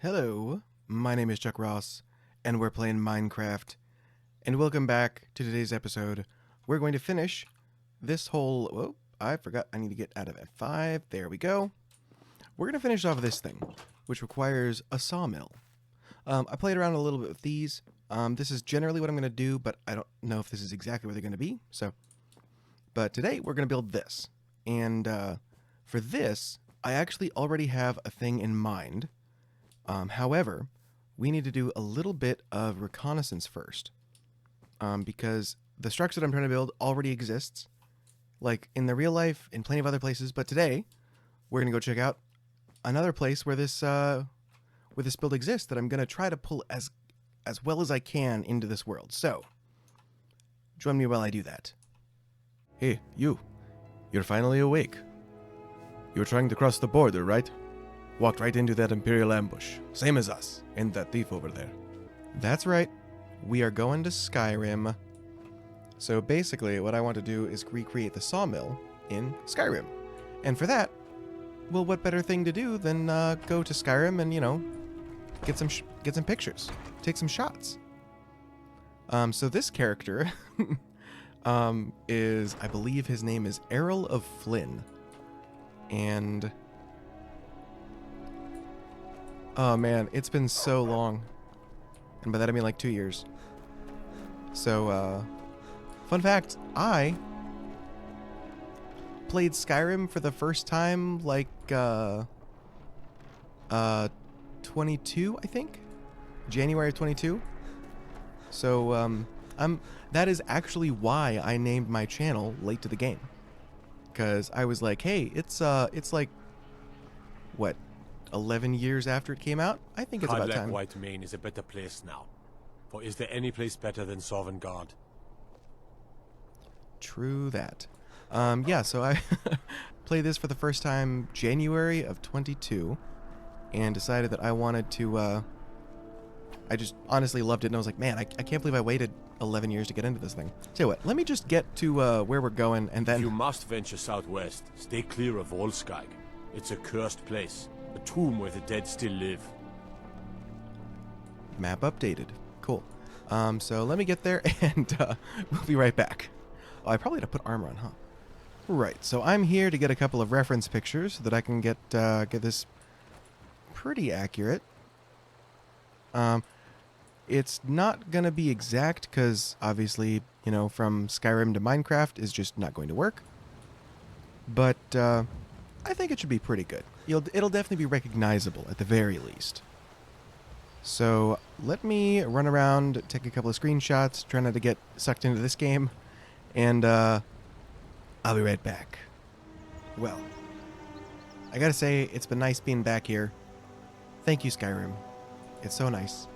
Hello, my name is Chuck Ross, and we're playing Minecraft. And welcome back to today's episode. We're going to finish this whole... Whoa, I forgot I need to get out of F5. There we go. We're going to finish off this thing, which requires a sawmill. I played around a little bit with these. This is generally what I'm going to do, but I don't know if this is exactly where they're going to be. But today, we're going to build this. And for this, I actually already have a thing in mind. However, we need to do a little bit of reconnaissance first, because the structure that I'm trying to build already exists, like in the real life, in plenty of other places. But today, we're gonna go check out another place where this build exists that I'm gonna try to pull as well as I can into this world. So, join me while I do that. Hey, you're finally awake. You were trying to cross the border, right? Walked right into that Imperial ambush. Same as us, and that thief over there. That's right. We are going to Skyrim. So basically, what I want to do is recreate the sawmill in Skyrim. And for that, well, what better thing to do than go to Skyrim and, get some pictures. Take some shots. So this character is, I believe his name is Errol of Flynn. And... oh man, it's been so long. And by that I mean like 2 years. So, fun fact, I played Skyrim for the first time like, 22, I think? January of 22. So, that is actually why I named my channel Late to the Game. Because I was like, hey, it's like, what? 11 years after it came out? I think it's about time. White Mane is a better place now. For is there any place better than Sovngarde? True that. Yeah, so I played this for the first time January of 22 and decided that I wanted to, I just honestly loved it, and I was like, man, I can't believe I waited 11 years to get into this thing. Tell you what, let me just get to where we're going, and then... If you must venture southwest, stay clear of Volskag. It's a cursed place. A tomb where the dead still live. Map updated. Cool. So let me get there, and we'll be right back. Oh, I probably had to put armor on, huh? Right, so I'm here to get a couple of reference pictures so that I can get this pretty accurate. It's not going to be exact, because obviously, from Skyrim to Minecraft is just not going to work. But, I think it should be pretty good. It'll definitely be recognizable at the very least. So let me run around, take a couple of screenshots, try not to get sucked into this game, and I'll be right back. Well, I gotta say, it's been nice being back here. Thank you, Skyrim. It's so nice.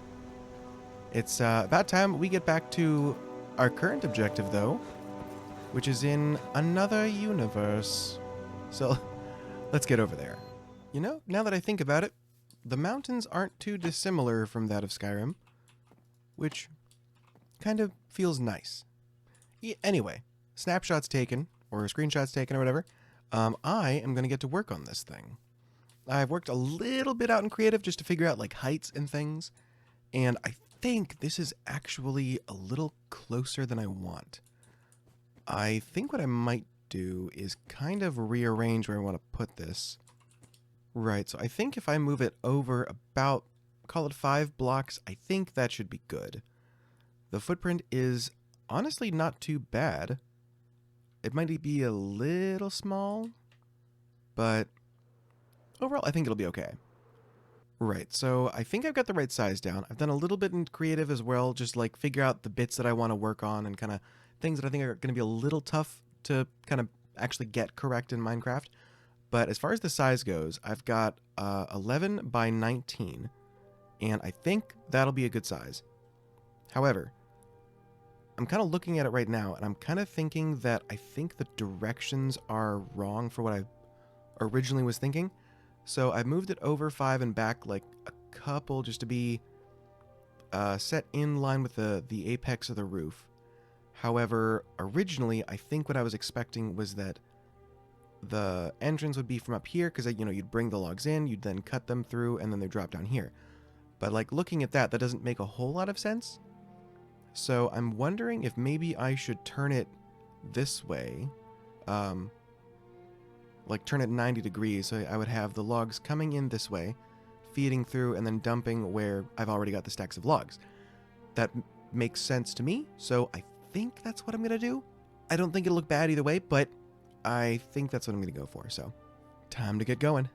It's about time we get back to our current objective, though, which is in another universe. So... let's get over there. Now that I think about it, the mountains aren't too dissimilar from that of Skyrim, which kind of feels nice. Anyway, snapshots taken, or screenshots taken, or whatever, I am going to get to work on this thing. I've worked a little bit out in creative just to figure out, like, heights and things, and I think this is actually a little closer than I want. I think what I might do is kind of rearrange where I want to put this. Right, so I think if I move it over about, call it 5 blocks, I think that should be good. The footprint is honestly not too bad. It might be a little small, but overall I think it'll be okay. Right, so I think I've got the right size down. I've done a little bit in creative as well, just like figure out the bits that I want to work on and kind of things that I think are going to be a little tough to kind of actually get correct in Minecraft. But as far as the size goes, I've got 11 by 19, and I think that'll be a good size. However, I'm kind of looking at it right now, and I'm kind of thinking that I think the directions are wrong for what I originally was thinking. So I've moved it over 5 and back like a couple just to be set in line with the apex of the roof. However, originally, I think what I was expecting was that the entrance would be from up here, because, you'd bring the logs in, you'd then cut them through, and then they drop down here. But like looking at that doesn't make a whole lot of sense. So I'm wondering if maybe I should turn it this way. Like turn it 90 degrees, so I would have the logs coming in this way, feeding through, and then dumping where I've already got the stacks of logs. That makes sense to me, so I think that's what I'm going to do. I don't think it'll look bad either way, but I think that's what I'm going to go for, so time to get going.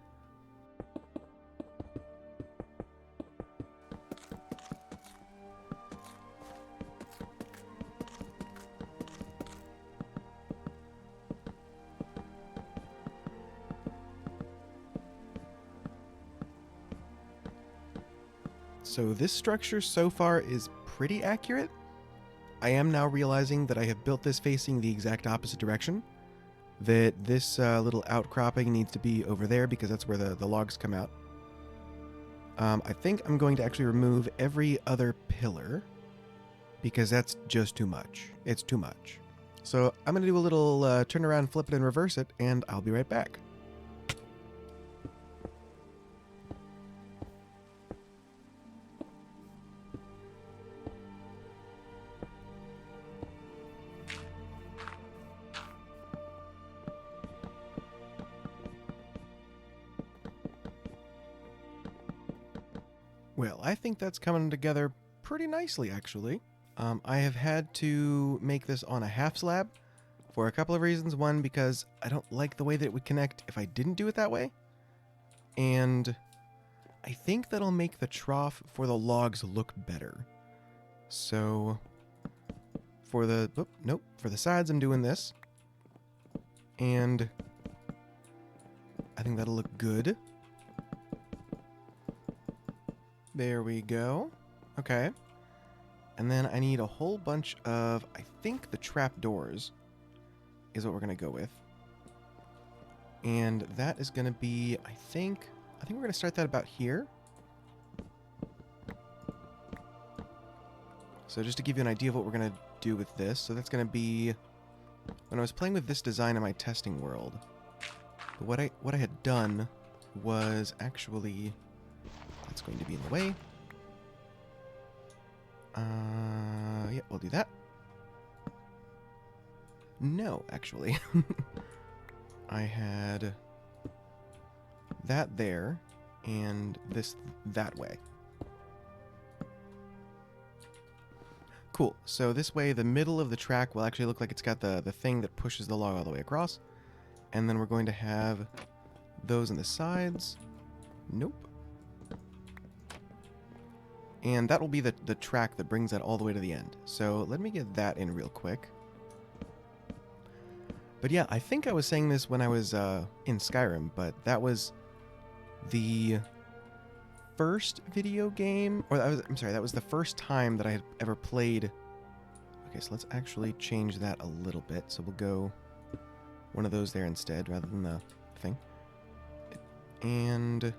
So this structure so far is pretty accurate. I am now realizing that I have built this facing the exact opposite direction. That this little outcropping needs to be over there because that's where the logs come out. I think I'm going to actually remove every other pillar because that's just too much. It's too much. So I'm going to do a little turn around, flip it, and reverse it, and I'll be right back. Well, I think that's coming together pretty nicely, actually. I have had to make this on a half slab for a couple of reasons. One, because I don't like the way that it would connect if I didn't do it that way. And I think that'll make the trough for the logs look better. So for the, for the sides I'm doing this. And I think that'll look good. There we go. Okay. And then I need a whole bunch of, I think the trap doors is what we're going to go with. And that is going to be, I think we're going to start that about here. So just to give you an idea of what we're going to do with this. So that's going to be, when I was playing with this design in my testing world, what I had done was actually, that's going to be in the way. Yeah, we'll do that. No, actually. I had that there, and this that way. Cool. So this way, the middle of the track will actually look like it's got the thing that pushes the log all the way across. And then we're going to have those on the sides. Nope. And that will be the track that brings that all the way to the end. So let me get that in real quick. But yeah, I think I was saying this when I was in Skyrim, but that was the first video game, or I'm sorry, that was the first time that I had ever played. Okay, so let's actually change that a little bit. So we'll go one of those there instead, rather than the thing. And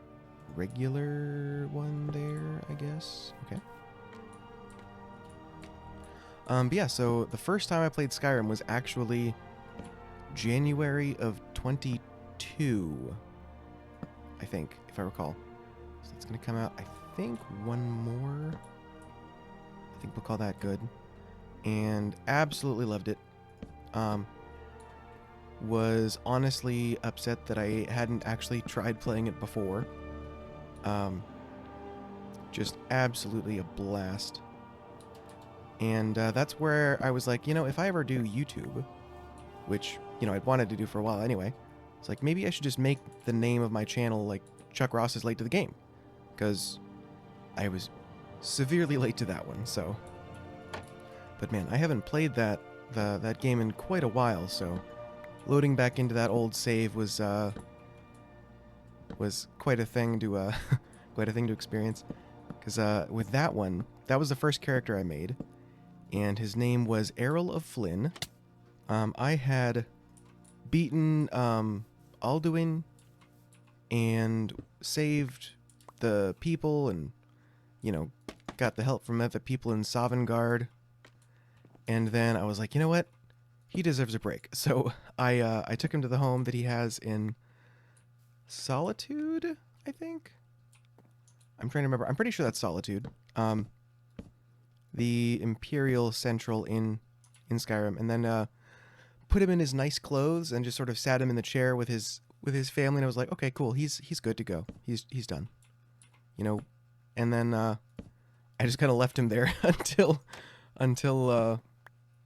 regular one there, I guess. Okay. But yeah, so the first time I played Skyrim was actually January of 22, I think, if I recall. So it's going to come out, I think, one more. I think we'll call that good. And absolutely loved it. Was honestly upset that I hadn't actually tried playing it before. Just absolutely a blast. And that's where I was like, if I ever do YouTube, which, I'd wanted to do for a while anyway, it's like, maybe I should just make the name of my channel like Chuck Ross is late to the game. Because I was severely late to that one, so. But man, I haven't played that game in quite a while, so loading back into that old save was quite a thing to experience. Because with that one, that was the first character I made, and his name was Errol of Flynn. I had beaten Alduin and saved the people, and got the help from other people in Sovngarde. And then I was like, you know what? He deserves a break. So I took him to the home that he has in Solitude, I think. I'm trying to remember. I'm pretty sure that's Solitude. The Imperial Central in Skyrim, and then put him in his nice clothes and just sort of sat him in the chair with his family, and I was like, okay, cool. He's good to go. He's done. You know, and then I just kind of left him there until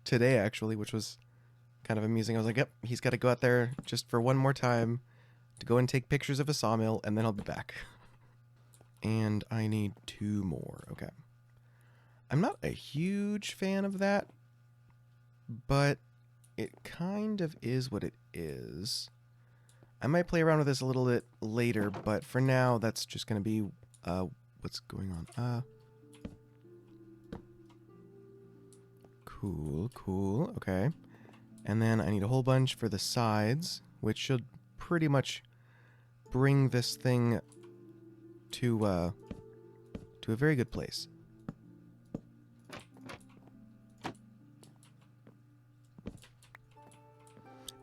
today actually, which was kind of amusing. I was like, yep, he's got to go out there just for one more time to go and take pictures of a sawmill, and then I'll be back. And I need 2 more. Okay. I'm not a huge fan of that, but it kind of is what it is. I might play around with this a little bit later, but for now, that's just going to be what's going on. Cool. Okay. And then I need a whole bunch for the sides, which should pretty much bring this thing to a very good place.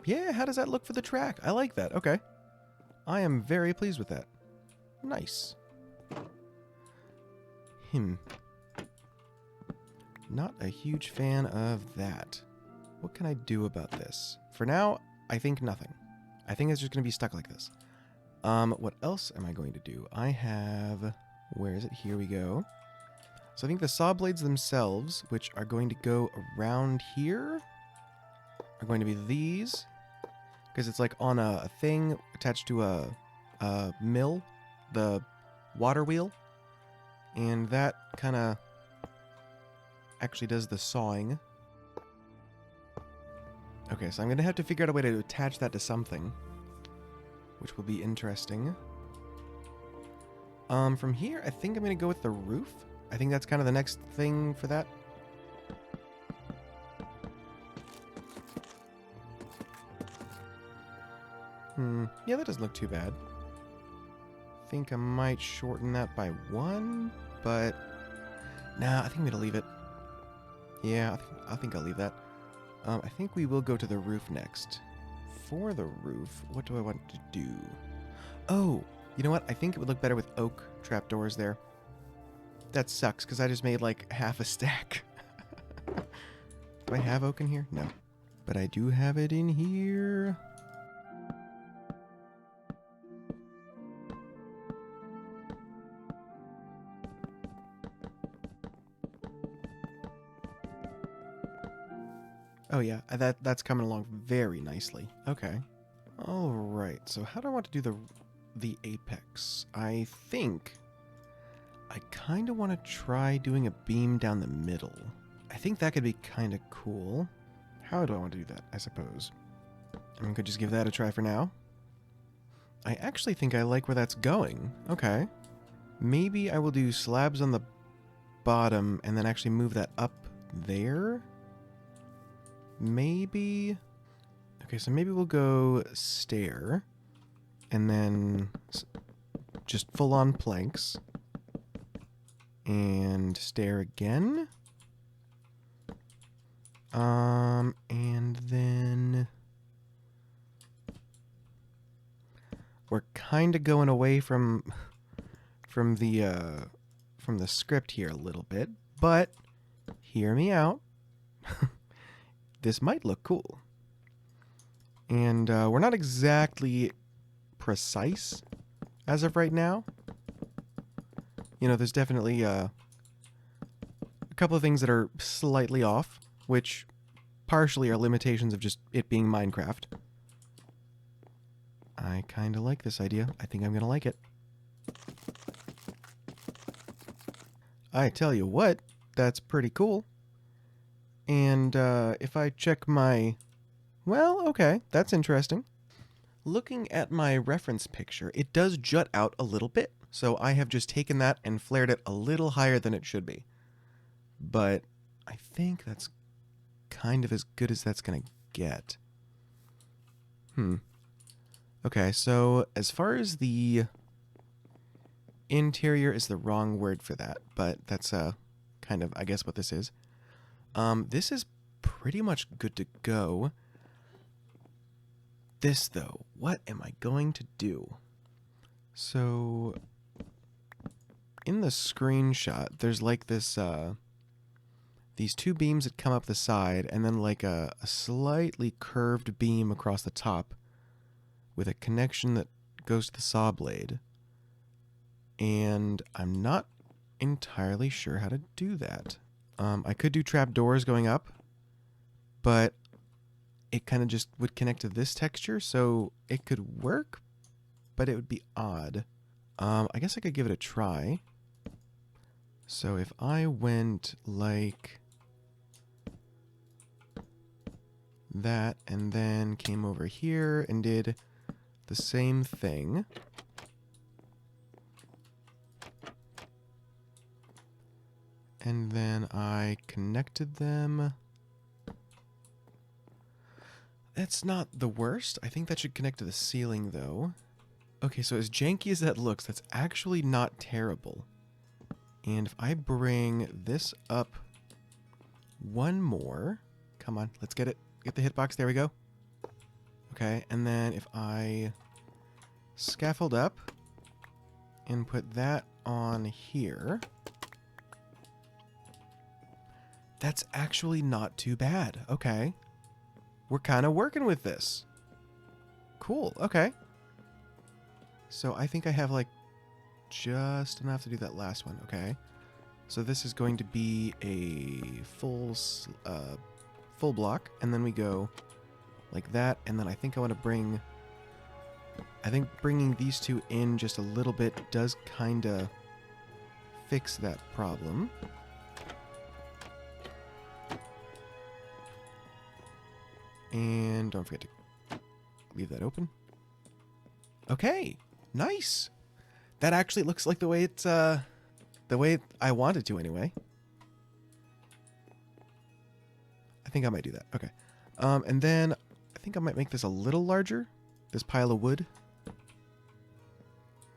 Yeah, how does that look for the track? I like that. Okay. I am very pleased with that. Nice. Not a huge fan of that. What can I do about this? For now, I think nothing. I think it's just going to be stuck like this. What else am I going to do? I have... Where is it? Here we go. So I think the saw blades themselves, which are going to go around here, are going to be these. Because it's like on a thing attached to a mill, the water wheel. And that kind of actually does the sawing. Okay, so I'm going to have to figure out a way to attach that to something, which will be interesting. From here, I think I'm going to go with the roof. I think that's kind of the next thing for that. Yeah, that doesn't look too bad. I think I might shorten that by 1, but... Nah, I think I'm going to leave it. Yeah, I think I'll leave that. I think we will go to the roof next. For the roof, what do I want to do? Oh, you know what? I think it would look better with oak trapdoors there. That sucks, because I just made like half a stack. Do I have oak in here? No. But I do have it in here. Oh yeah, that's coming along very nicely. Okay. All right. So how do I want to do the apex? I think I kind of want to try doing a beam down the middle. I think that could be kind of cool. How do I want to do that? I suppose I could just give that a try for now. I actually think I like where that's going. Okay. Maybe I will do slabs on the bottom and then actually move that up there. Maybe... Okay, so maybe we'll go stair. And then just full-on planks. And stair again. And then... We're kind of going away from the script here a little bit. But, hear me out. This might look cool. And we're not exactly precise as of right now. You know, there's definitely a couple of things that are slightly off, which partially are limitations of just it being Minecraft. I kind of like this idea. I think I'm going to like it. I tell you what, that's pretty cool. And if I check my... Well, okay, that's interesting. Looking at my reference picture, it does jut out a little bit. So I have just taken that and flared it a little higher than it should be. But I think that's kind of as good as that's going to get. Okay, so as far as the interior is the wrong word for that, but that's kind of, I guess, what this is. This is pretty much good to go. This, though, what am I going to do? So, in the screenshot, there's like this, these two beams that come up the side, and then like a slightly curved beam across the top with a connection that goes to the saw blade. And I'm not entirely sure how to do that. I could do trapdoors going up, but it kind of just would connect to this texture, so it could work, but it would be odd. I guess I could give it a try. So if I went like that and then came over here and did the same thing. And then I connected them. That's not the worst. I think that should connect to the ceiling though. Okay, so as janky as that looks, that's actually not terrible. And if I bring this up one more, come on, let's get it. Get the hitbox, there we go. Okay, and then if I scaffold up and put that on here, that's actually not too bad. Okay. We're kind of working with this. Cool, okay. So I think I have like just enough to do that last one, okay? So this is going to be a full block, and then we go like that, and then I think I want to bring... I think bringing these two in just a little bit does kind of fix that problem. And don't forget to leave that open. Okay, nice. That actually looks like the way it's the way I wanted to anyway. I think I might do that. Okay. And then I think I might make this a little larger, this pile of wood.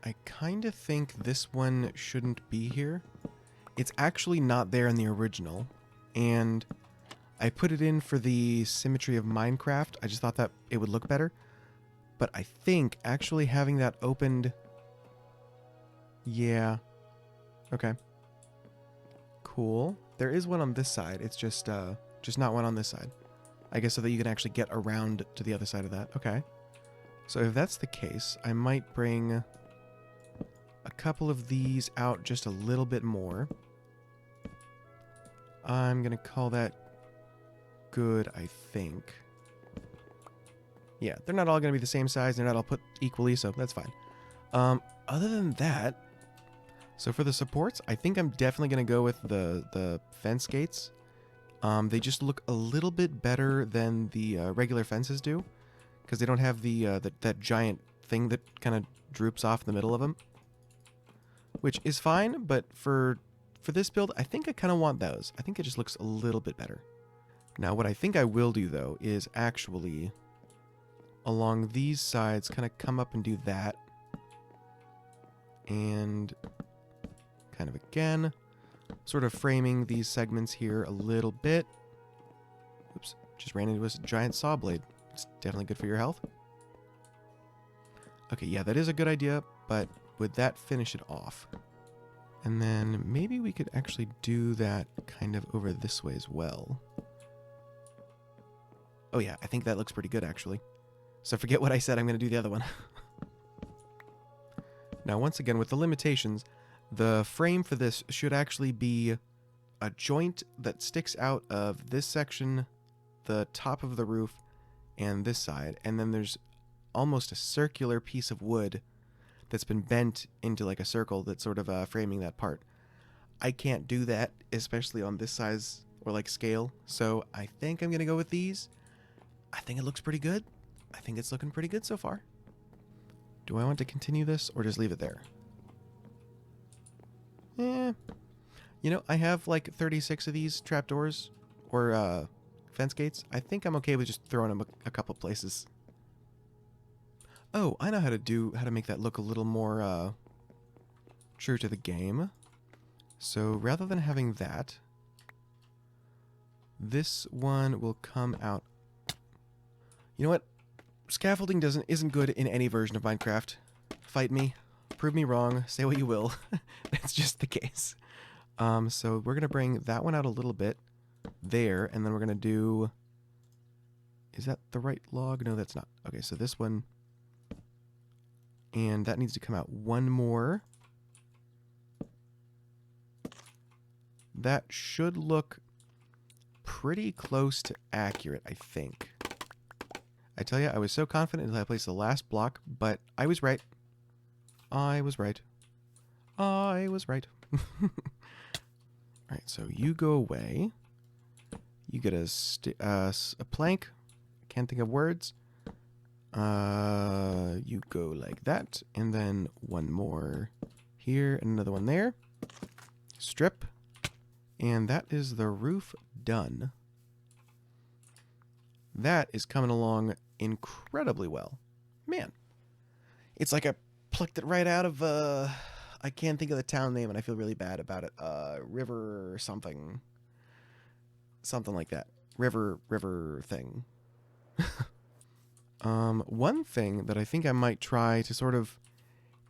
I kind of think this one shouldn't be here. It's actually not there in the original, and I put it in for the symmetry of Minecraft. I just thought that it would look better. But I think actually having that opened... Yeah. Okay. Cool. There is one on this side. It's just not one on this side. I guess so that you can actually get around to the other side of that. Okay. So if that's the case, I might bring a couple of these out just a little bit more. I'm going to call that good, I think. Yeah, they're not all going to be the same size. They're not all put equally, so that's fine. Other than that, so for the supports, I think I'm definitely going to go with the fence gates. They just look a little bit better than the regular fences do, because they don't have that giant thing that kind of droops off the middle of them, which is fine. But for this build, I think I kind of want those. I think it just looks a little bit better. Now, what I think I will do though is actually along these sides, kind of come up and do that, and kind of again, sort of framing these segments here a little bit. Oops, just ran into a giant saw blade. It's definitely good for your health. Okay, yeah, that is a good idea, but would that finish it off? And then maybe we could actually do that kind of over this way as well. Oh yeah, I think that looks pretty good actually. So forget what I said, I'm going to do the other one. Now, once again, with the limitations, the frame for this should actually be a joint that sticks out of this section, the top of the roof, and this side. And then there's almost a circular piece of wood that's been bent into like a circle that's sort of framing that part. I can't do that, especially on this size or like scale. So I think I'm going to go with these. I think it looks pretty good. I think it's looking pretty good so far. Do I want to continue this or just leave it there? You know, I have like 36 of these trapdoors or fence gates. I think I'm okay with just throwing them a couple places. Oh, I know how to make that look a little more true to the game. So rather than having that, this one will come out. You know what? Scaffolding isn't good in any version of Minecraft. Fight me. Prove me wrong. Say what you will. That's just the staircase. So we're going to bring that one out a little bit there, and then we're going to do... Is that the right log? No, that's not. Okay, so this one... And that needs to come out one more. That should look pretty close to accurate, I think. I tell you, I was so confident until I placed the last block, but I was right. I was right. I was right. Alright, so you go away. You get a plank. Can't think of words. You go like that, and then one more here, and another one there. Strip. And that is the roof done. That is coming along incredibly well. Man. It's like I plucked it right out of, I can't think of the town name, and I feel really bad about it. River something. Something like that. River thing. One thing that I think I might try to sort of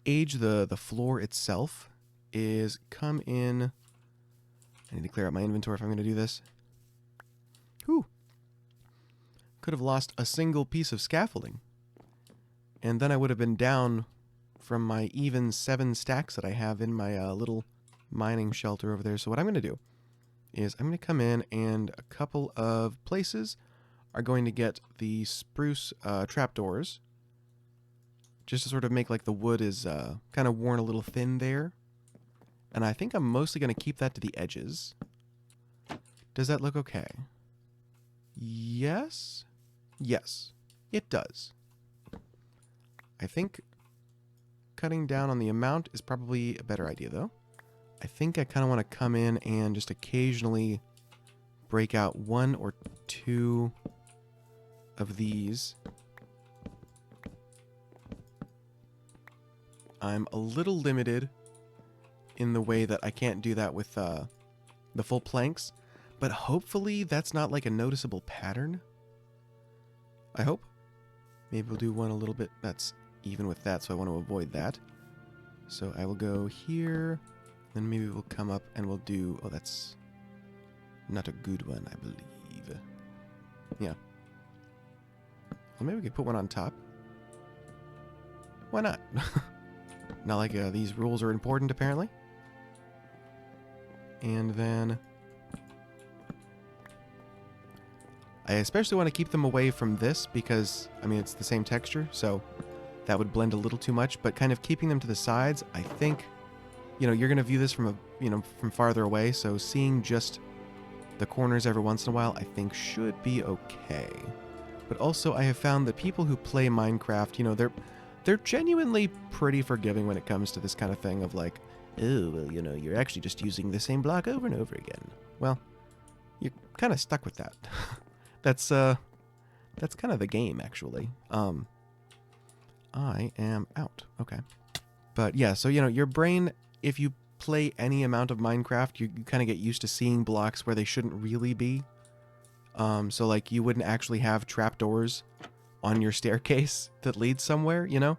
age the floor itself is come in... I need to clear out my inventory if I'm going to do this. Whew. Could have lost a single piece of scaffolding. And then I would have been down from my even 7 stacks that I have in my little mining shelter over there. So what I'm going to do is I'm going to come in, and a couple of places are going to get the spruce trapdoors. Just to sort of make like the wood is kind of worn a little thin there. And I think I'm mostly going to keep that to the edges. Does that look okay? Yes? Yes, it does. I think cutting down on the amount is probably a better idea, though. I think I kind of want to come in and just occasionally break out 1 or 2 of these. I'm a little limited in the way that I can't do that with the full planks, but hopefully that's not like a noticeable pattern. I hope. Maybe we'll do one a little bit that's even with that, so I want to avoid that. So I will go here, then maybe we'll come up and we'll do... Oh, that's not a good one, I believe. Yeah. Well, maybe we could put one on top. Why not? Not like these rules are important, apparently. And then... I especially want to keep them away from this because, I mean, it's the same texture, so that would blend a little too much, but kind of keeping them to the sides, I think, you know, you're going to view this from from farther away, so seeing just the corners every once in a while, I think should be okay. But also, I have found that people who play Minecraft, you know, they're genuinely pretty forgiving when it comes to this kind of thing of like, oh, well, you know, you're actually just using the same block over and over again. Well, you're kind of stuck with that. That's kind of the game, actually. I am out. Okay. But yeah, so, you know, your brain, if you play any amount of Minecraft, you kind of get used to seeing blocks where they shouldn't really be. So, like, you wouldn't actually have trapdoors on your staircase that leads somewhere, you know?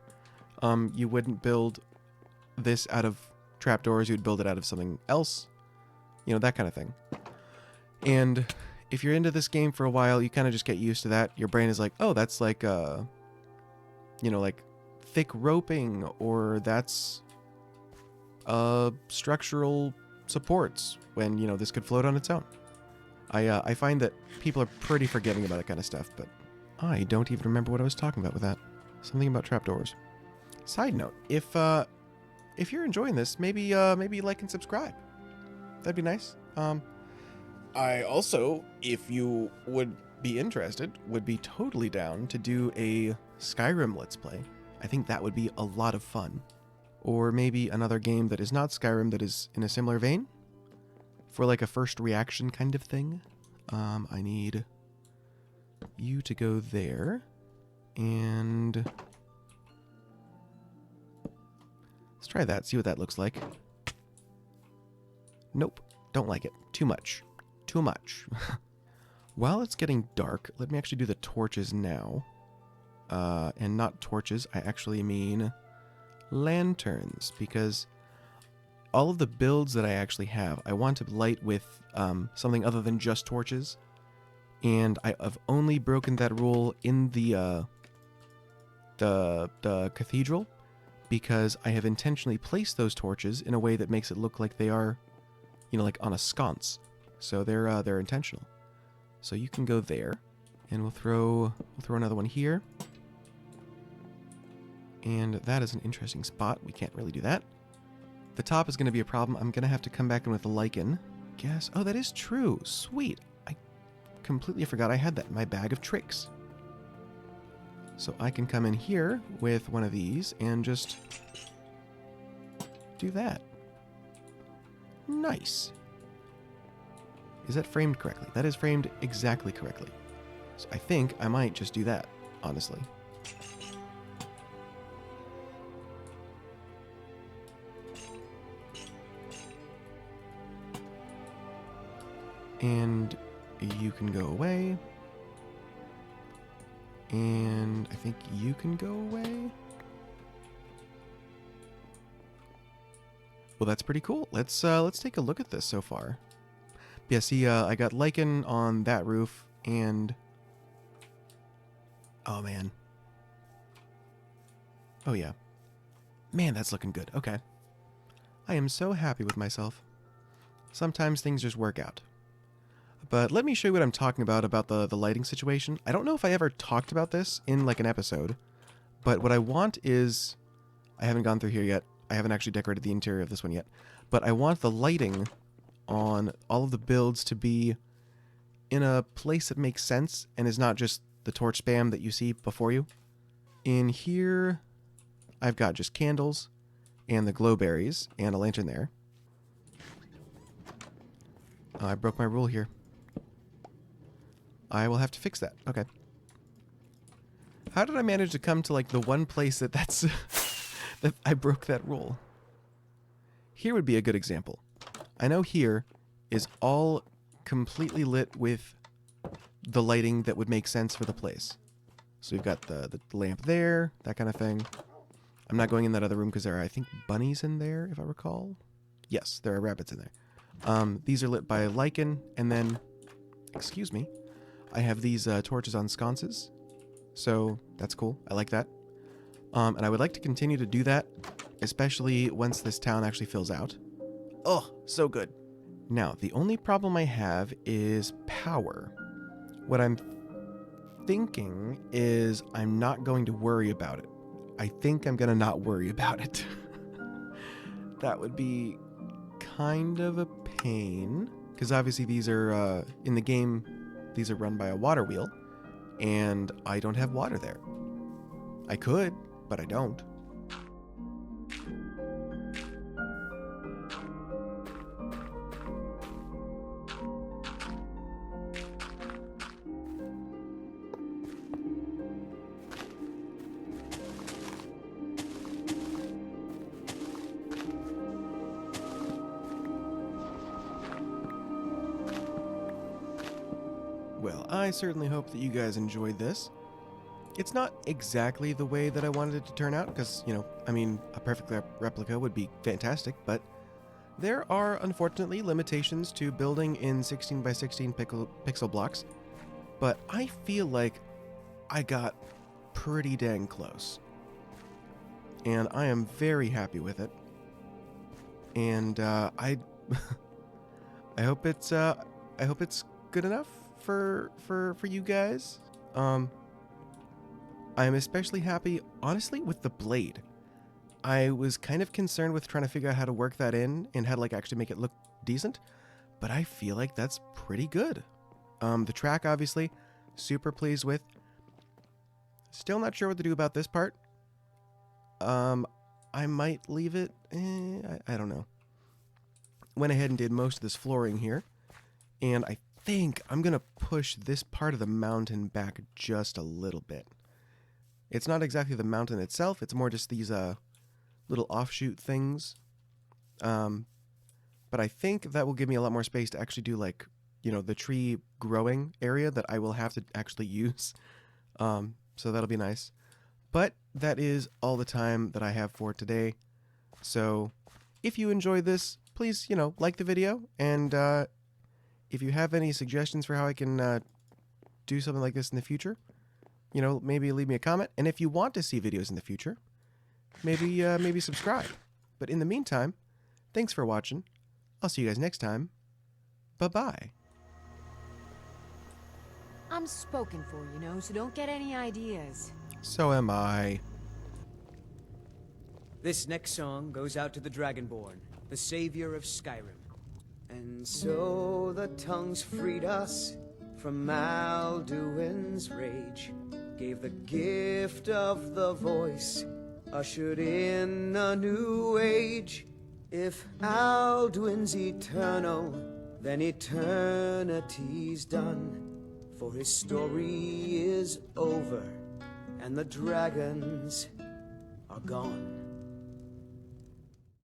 You wouldn't build this out of trapdoors, you'd build it out of something else. You know, that kind of thing. And if you're into this game for a while, you kind of just get used to that. Your brain is like, oh, that's like, you know, like thick roping, or that's structural supports when, you know, this could float on its own. I find that people are pretty forgiving about that kind of stuff, but I don't even remember what I was talking about with that. Something about trapdoors. Side note, if you're enjoying this, maybe like and subscribe. That'd be nice. I also, if you would be interested, would be totally down to do a Skyrim Let's Play. I think that would be a lot of fun. Or maybe another game that is not Skyrim that is in a similar vein. For like a first reaction kind of thing. I need you to go there. And let's try that, see what that looks like. Nope, don't like it. Too much. Too much. While it's getting dark, let me actually do the torches now. And not torches, I actually mean lanterns, because all of the builds that I actually have, I want to light with something other than just torches. And I've only broken that rule in the cathedral because I have intentionally placed those torches in a way that makes it look like they are, you know, like on a sconce. So they're intentional. So you can go there, and we'll throw another one here. And that is an interesting spot. We can't really do that. The top is going to be a problem. I'm going to have to come back in with a lichen. Guess. Oh, that is true. Sweet. I completely forgot I had that in my bag of tricks. So I can come in here with one of these and just do that. Nice. Is that framed correctly? That is framed exactly correctly. So I think I might just do that, honestly. And you can go away. And I think you can go away. Well, that's pretty cool. Let's take a look at this so far. Yeah, see, I got lichen on that roof, and oh man. Oh yeah. Man, that's looking good. Okay. I am so happy with myself. Sometimes things just work out. But let me show you what I'm talking about the lighting situation. I don't know if I ever talked about this in like an episode, but what I want is, I haven't gone through here yet. I haven't actually decorated the interior of this one yet, but I want the lighting on all of the builds to be in a place that makes sense and is not just the torch spam that you see before you. In here, I've got just candles and the glowberries and a lantern there. I broke my rule here. I will have to fix that. Okay. How did I manage to come to like the one place that's that I broke that rule? Here would be a good example. I know here is all completely lit with the lighting that would make sense for the place. So we've got the lamp there, that kind of thing. I'm not going in that other room because there are, I think, bunnies in there, if I recall. Yes, there are rabbits in there. These are lit by lichen, and then, excuse me, I have these torches on sconces. So that's cool. I like that. And I would like to continue to do that, especially once this town actually fills out. Oh, so good. Now, the only problem I have is power. What I'm thinking is I'm not going to worry about it. I think I'm going to not worry about it. That would be kind of a pain, because obviously these are, in the game, these are run by a water wheel, and I don't have water there. I could, but I don't. Well, I certainly hope that you guys enjoyed this. It's not exactly the way that I wanted it to turn out, because, you know, I mean, a perfect replica would be fantastic, but there are, unfortunately, limitations to building in 16 by 16 pixel blocks, but I feel like I got pretty dang close. And I am very happy with it. And I hope it's good enough for you guys. I'm especially happy, honestly, with the blade. I was kind of concerned with trying to figure out how to work that in and how to like actually make it look decent, but I feel like that's pretty good. The track, obviously, super pleased with. Still not sure what to do about this part. I might leave it. I don't know. Went ahead and did most of this flooring here, and I think I'm gonna push this part of the mountain back just a little bit. It's not exactly the mountain itself, it's more just these little offshoot things. But I think that will give me a lot more space to actually do, like, you know, the tree growing area that I will have to actually use. So that'll be nice. But that is all the time that I have for today. So if you enjoyed this, please, like the video. And if you have any suggestions for how I can do something like this in the future, maybe leave me a comment. And if you want to see videos in the future, maybe subscribe. But in the meantime, thanks for watching. I'll see you guys next time. Bye-bye. I'm spoken for, so don't get any ideas. So am I. This next song goes out to the Dragonborn, the savior of Skyrim. And so the tongues freed us from Alduin's rage, gave the gift of the voice, ushered in a new age. If Alduin's eternal, then eternity's done. For his story is over, and the dragons are gone.